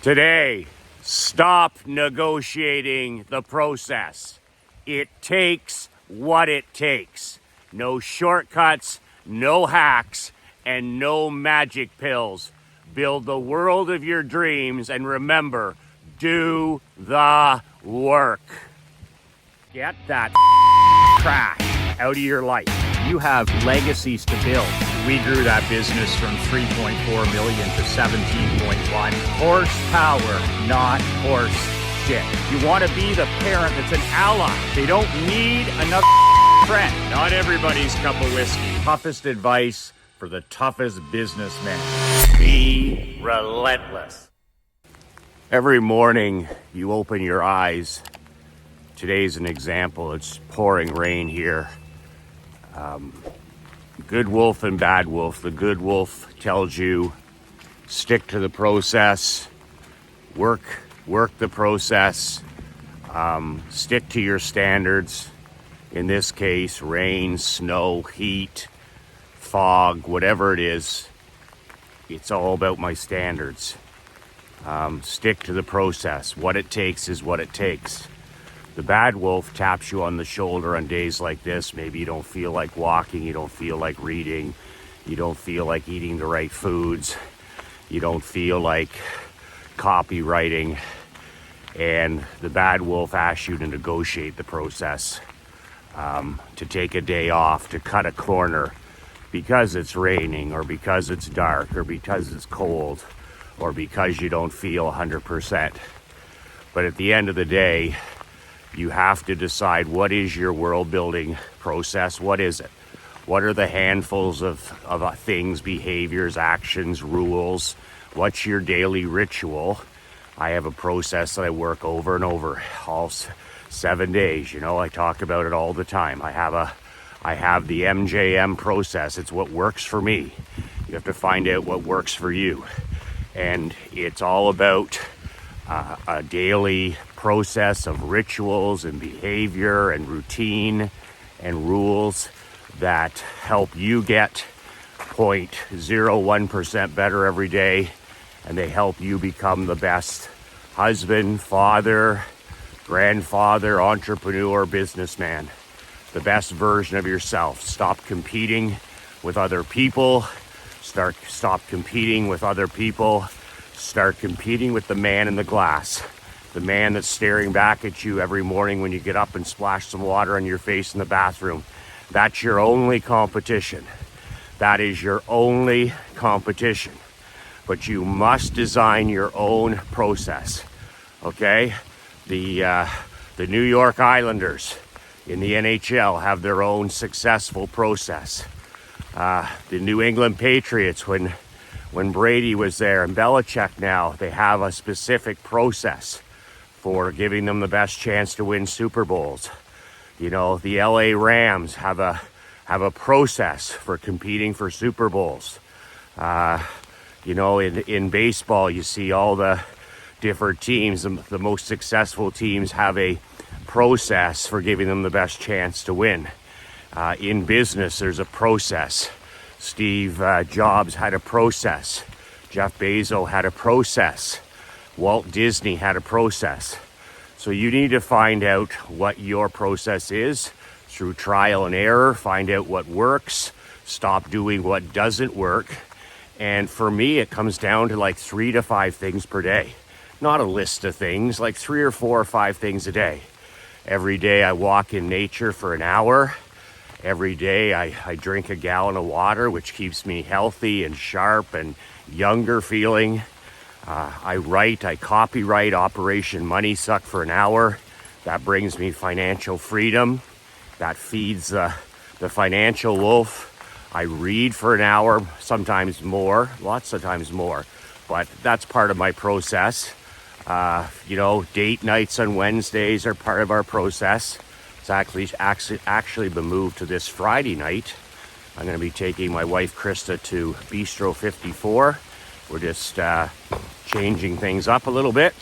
Today, stop negotiating the process. It takes what it takes. No shortcuts, no hacks, and no magic pills. Build the world of your dreams, and remember, do the work. Get that trash out of your life. You have legacies to build. We grew that business from 3.4 million to 17.1. Horsepower, not horse shit. You want to be the parent that's an ally. They don't need another friend. Not everybody's cup of whiskey. Toughest advice for the toughest businessman. Be relentless. Every morning you open your eyes. Today's an example. It's pouring rain here. Good wolf and bad wolf. The good wolf tells you stick to the process, work the process, stick to your standards. In this case, rain, snow, heat, fog, whatever it is, it's all about my standards. Stick to the process. What it takes is what it takes. The bad wolf taps you on the shoulder on days like this. Maybe you don't feel like walking, you don't feel like reading, you don't feel like eating the right foods, you don't feel like copywriting, and the bad wolf asks you to negotiate the process, to take a day off, to cut a corner because it's raining, or because it's dark, or because it's cold, or because you don't feel 100%. But at the end of the day, you have to decide, what is your world building process? What is it? What are the handfuls of things, behaviors, actions, rules? What's your daily ritual? I have a process that I work over and over, all 7 days. You know, I talk about it all the time. I have the MJM process. It's what works for me. You have to find out what works for you. And it's all about a daily process of rituals and behavior and routine and rules that help you get 0.01% better every day, and they help you become the best husband, father, grandfather, entrepreneur, businessman, the best version of yourself. Stop competing with other people. Stop competing with other people. Start competing with the man in the glass. The man that's staring back at you every morning when you get up and splash some water on your face in the bathroom. That's your only competition. That is your only competition. But you must design your own process. Okay? The New York Islanders in the NHL have their own successful process. The New England Patriots, when Brady was there, and Belichick now, they have a specific process for giving them the best chance to win Super Bowls. You know, the LA Rams have a process for competing for Super Bowls. You know, in baseball, you see all the different teams, the most successful teams have a process for giving them the best chance to win. In business, there's a process. Steve Jobs had a process. Jeff Bezos had a process. Walt Disney had a process. So you need to find out what your process is through trial and error. Find out what works. Stop doing what doesn't work. And for me, it comes down to like 3 to 5 things per day. Not a list of things, like 3 or 4 or 5 things a day. Every day I walk in nature for an hour. Every day I drink a gallon of water, which keeps me healthy and sharp and younger feeling. I copyright Operation Money Suck for an hour. That brings me financial freedom. That feeds the financial wolf. I read for an hour, sometimes more, lots of times more. But that's part of my process. You know, date nights on Wednesdays are part of our process. It's actually been moved to this Friday night. I'm going to be taking my wife Krista to Bistro 54. We're just changing things up a little bit,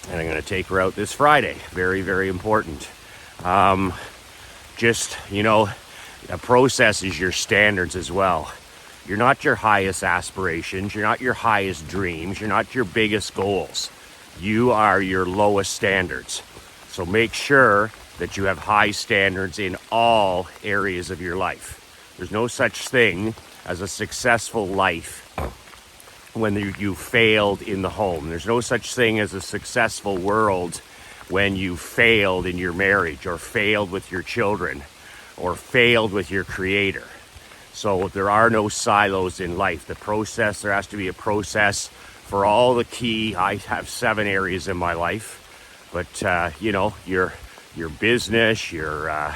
and I'm going to take her out this Friday. Very, very important. Just, you know, a process is your standards as well. You're not your highest aspirations. You're not your highest dreams. You're not your biggest goals. You are your lowest standards. So make sure that you have high standards in all areas of your life. There's no such thing as a successful life when you failed in the home. There's no such thing as a successful world when you failed in your marriage or failed with your children or failed with your creator. So there are no silos in life. The process, there has to be a process for all the key. I have 7 areas in my life, but your business, your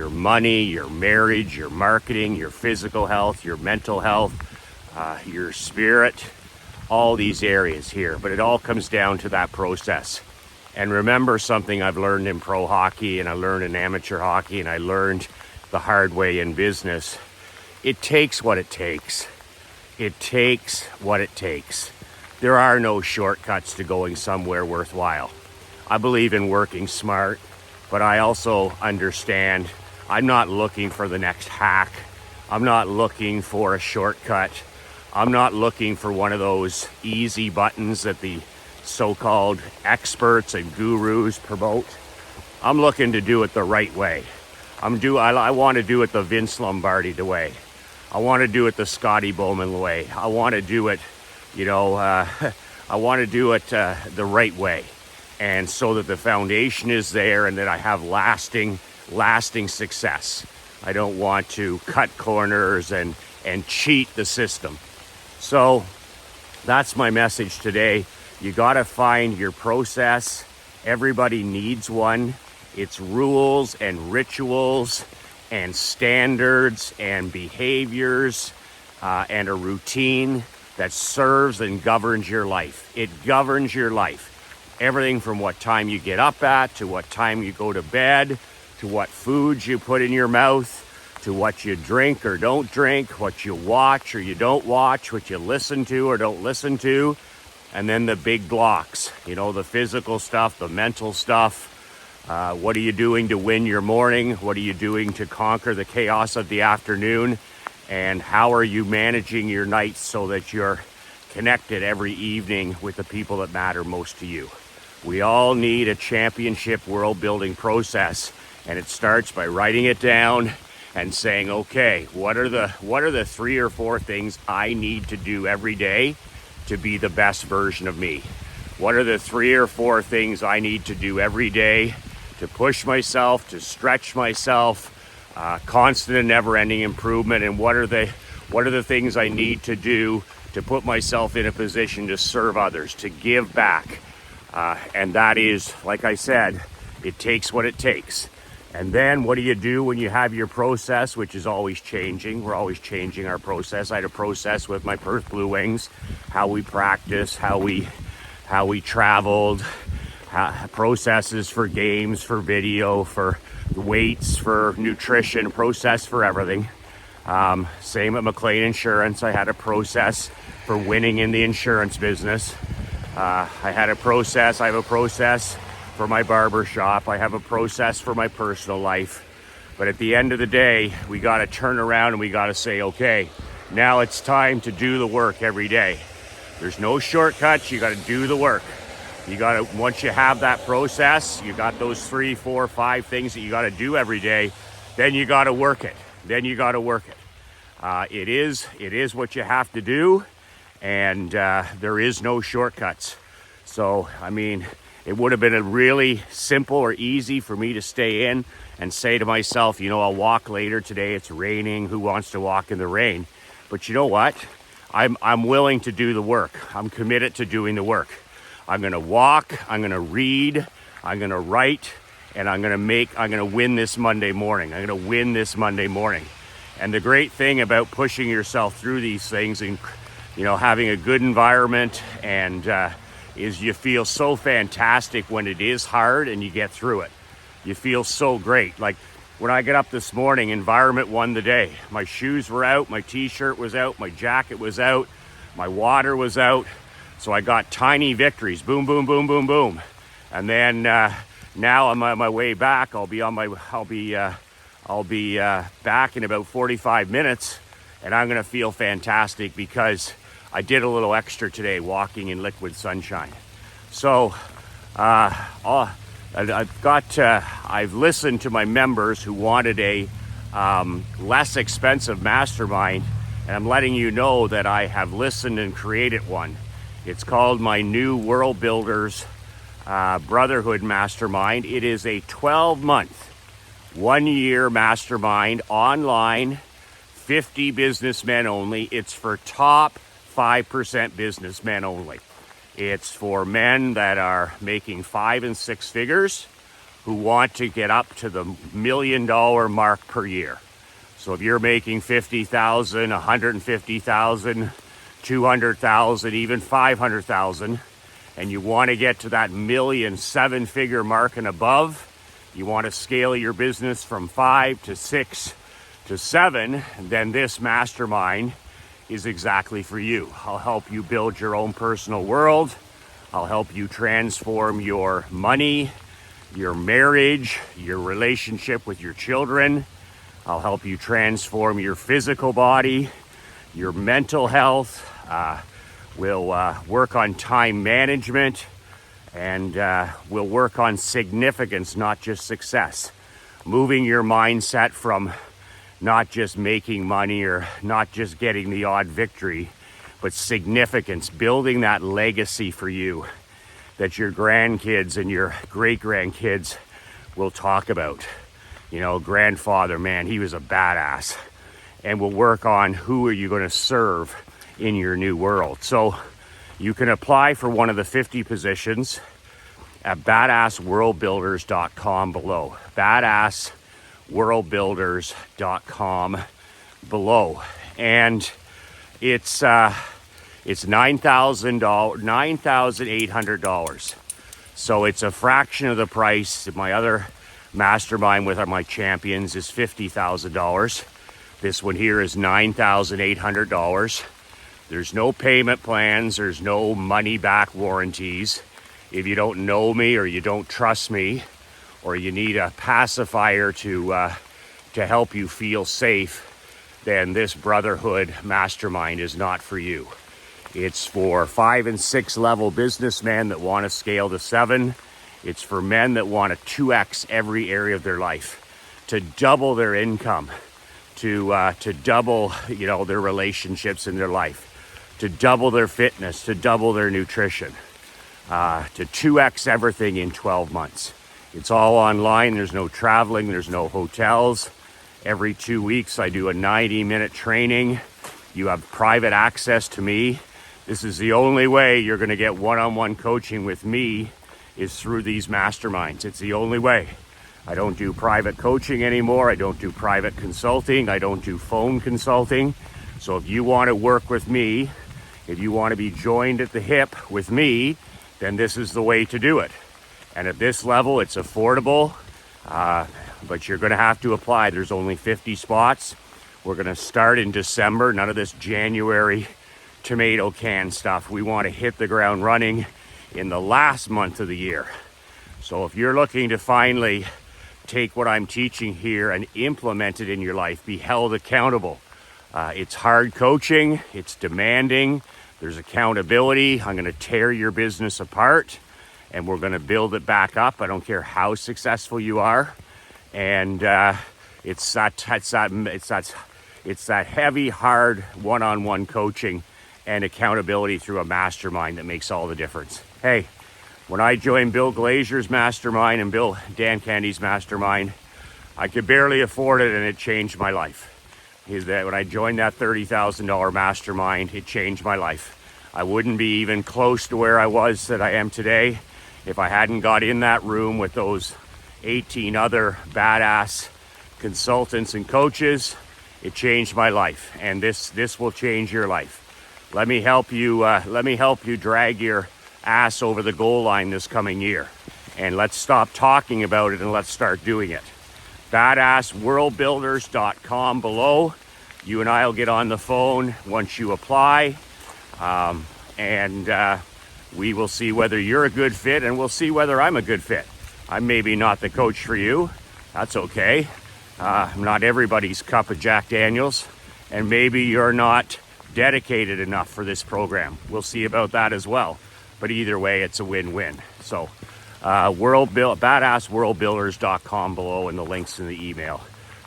money, your marriage, your marketing, your physical health, your mental health, your spirit, all these areas here. But it all comes down to that process. And remember something I've learned in pro hockey, and I learned in amateur hockey, and I learned the hard way in business. It takes what it takes. It takes what it takes. There are no shortcuts to going somewhere worthwhile. I believe in working smart, but I also understand I'm not looking for the next hack. I'm not looking for a shortcut. I'm not looking for one of those easy buttons that the so-called experts and gurus promote. I'm looking to do it the right way. I want to do it the Vince Lombardi way. I want to do it the Scotty Bowman way. I want to do it, I want to do it the right way. And so that the foundation is there and that I have lasting success. I don't want to cut corners and cheat the system. So that's my message today. You got to find your process. Everybody needs one. It's rules and rituals and standards and behaviors and a routine that serves and governs your life. It governs your life. Everything from what time you get up at, to what time you go to bed, to what foods you put in your mouth, to what you drink or don't drink, what you watch or you don't watch, what you listen to or don't listen to, and then the big blocks, the physical stuff, the mental stuff. What are you doing to win your morning? What are you doing to conquer the chaos of the afternoon? And how are you managing your nights so that you're connected every evening with the people that matter most to you? We all need a championship world building process, and it starts by writing it down and saying, okay, what are the 3 or 4 things I need to do every day to be the best version of me? What are the 3 or 4 things I need to do every day to push myself, to stretch myself, constant and never-ending improvement? And what are the things I need to do to put myself in a position to serve others, to give back? And that is, like I said, it takes what it takes. And then what do you do when you have your process, which is always changing? We're always changing our process. I had a process with my Perth Blue Wings, how we practice, how we traveled, processes for games, for video, for weights, for nutrition, process for everything. Same at McLean Insurance. I had a process for winning in the insurance business. I have a process for my barber shop. I have a process for my personal life. But at the end of the day, we got to turn around and we got to say, okay, now it's time to do the work every day. There's no shortcuts. You got to do the work. You got to, once you have that process, you got those 3, 4, 5 things that you got to do every day, then you got to work it. It is what you have to do, and there is no shortcuts. So, it would have been a really simple or easy for me to stay in and say to myself, I'll walk later today. It's raining. Who wants to walk in the rain? But you know what? I'm willing to do the work. I'm committed to doing the work. I'm going to walk, I'm going to read, I'm going to write, and I'm going to win this Monday morning. I'm going to win this Monday morning. And the great thing about pushing yourself through these things and, having a good environment and is you feel so fantastic when it is hard and you get through it. You feel so great. Like when I got up this morning, environment won the day. My shoes were out, my t-shirt was out, my jacket was out, my water was out. So I got tiny victories, boom, boom, boom, boom, boom. And then now I'm on my way back. I'll be back in about 45 minutes. and I'm going to feel fantastic because I did a little extra today walking in liquid sunshine. So I've listened to my members who wanted a less expensive mastermind, and I'm letting you know that I have listened and created one. It's called my new World Builders Brotherhood Mastermind. It is a 12-month, 1-year mastermind online, 50 businessmen only. It's for top 5% businessmen only. It's for men that are making 5 and 6 figures who want to get up to the $1 million mark per year. So if you're making 50,000, 150,000, 200,000, even 500,000, and you want to get to that million 7-figure mark and above, you want to scale your business from 5 to 6 to 7, then this mastermind is exactly for you. I'll help you build your own personal world. I'll help you transform your money, your marriage, your relationship with your children. I'll help you transform your physical body, your mental health. We'll work on time management, and we'll work on significance, not just success. Moving your mindset from not just making money or not just getting the odd victory, but significance, building that legacy for you that your grandkids and your great-grandkids will talk about. You know, grandfather, man, he was a badass. And we'll work on who are you going to serve in your new world. So you can apply for one of the 50 positions at badassworldbuilders.com below. Badassworldbuilders.com below. And it's $9,800. So it's a fraction of the price. My other mastermind with my champions is $50,000. This one here is $9,800. There's no payment plans. There's no money back warranties. If you don't know me or you don't trust me, or you need a pacifier to help you feel safe, then this Brotherhood Mastermind is not for you. It's for 5 and 6 level businessmen that want to scale to 7. It's for men that want to 2x every area of their life, to double their income, to double, their relationships in their life, to double their fitness, to double their nutrition, to 2x everything in 12 months. It's all online. There's no traveling. There's no hotels. Every 2 weeks, I do a 90-minute training. You have private access to me. This is the only way you're going to get one-on-one coaching with me, is through these masterminds. It's the only way. I don't do private coaching anymore. I don't do private consulting. I don't do phone consulting. So if you want to work with me, if you want to be joined at the hip with me, then this is the way to do it. And at this level, it's affordable, but you're going to have to apply. There's only 50 spots. We're going to start in December. None of this January tomato can stuff. We want to hit the ground running in the last month of the year. So if you're looking to finally take what I'm teaching here and implement it in your life, be held accountable. It's hard coaching. It's demanding. There's accountability. I'm going to tear your business apart, and we're going to build it back up. I don't care how successful you are. And it's that heavy, hard one-on-one coaching and accountability through a mastermind that makes all the difference. Hey, when I joined Bill Glazier's mastermind and Dan Candy's mastermind, I could barely afford it, and it changed my life. When I joined that $30,000 mastermind, it changed my life. I wouldn't be even close to where I was that I am today if I hadn't got in that room with those 18 other badass consultants and coaches. It changed my life, and this will change your life. Let me help you drag your ass over the goal line this coming year. And let's stop talking about it and let's start doing it. Badassworldbuilders.com below. You and I will get on the phone once you apply. And we will see whether you're a good fit, and we'll see whether I'm a good fit. I'm maybe not the coach for you. That's okay. I'm not everybody's cup of Jack Daniels. and maybe you're not dedicated enough for this program. We'll see about that as well. But either way, it's a win-win. So badassworldbuilders.com below, and the links in the email.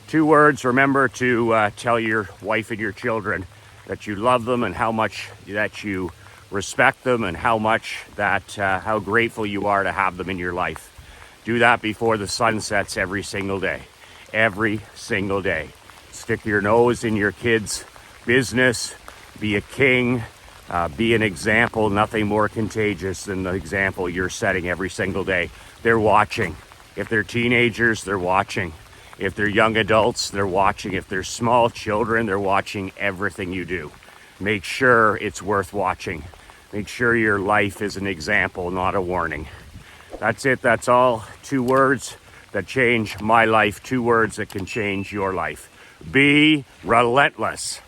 2 words, remember to tell your wife and your children that you love them and how much that you respect them and how grateful you are to have them in your life. Do that before the sun sets every single day. Every single day. Stick your nose in your kids' business. Be a king. Be an example. Nothing more contagious than the example you're setting every single day. They're watching. If they're teenagers, they're watching. If they're young adults, they're watching. If they're small children, they're watching everything you do. Make sure it's worth watching. Make sure your life is an example, not a warning. That's it. That's all. 2 words that change my life. 2 words that can change your life. Be relentless.